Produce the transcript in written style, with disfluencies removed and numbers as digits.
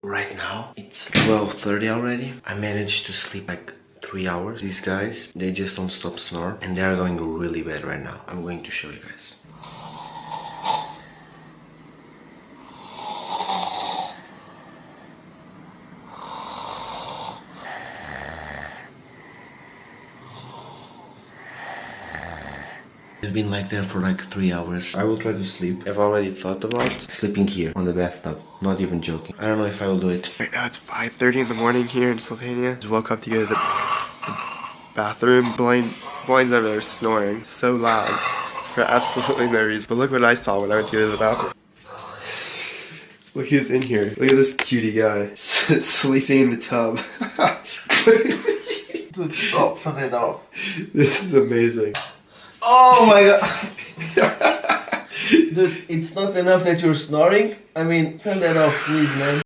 Right now, it's 12:30 already. I managed to sleep like 3 hours. These guys, they just don't stop snore. And they are going really bad right now. I'm going to show you guys. I've been like there for like 3 hours. I will try to sleep. I've already thought about sleeping here on the bathtub. Not even joking. I don't know if I will do it. Right now it's 5:30 in the morning here in Slovenia. Just woke up to go to the bathroom. Blinds over there snoring so loud for absolutely no reason. But look what I saw when I went to go to the bathroom. Look who's in here. Look at this cutie guy sleeping in the tub. Dude, stop. Turn it off. This is amazing. Oh my god. Dude, it's not enough that you're snoring. I mean, turn that off, please, man.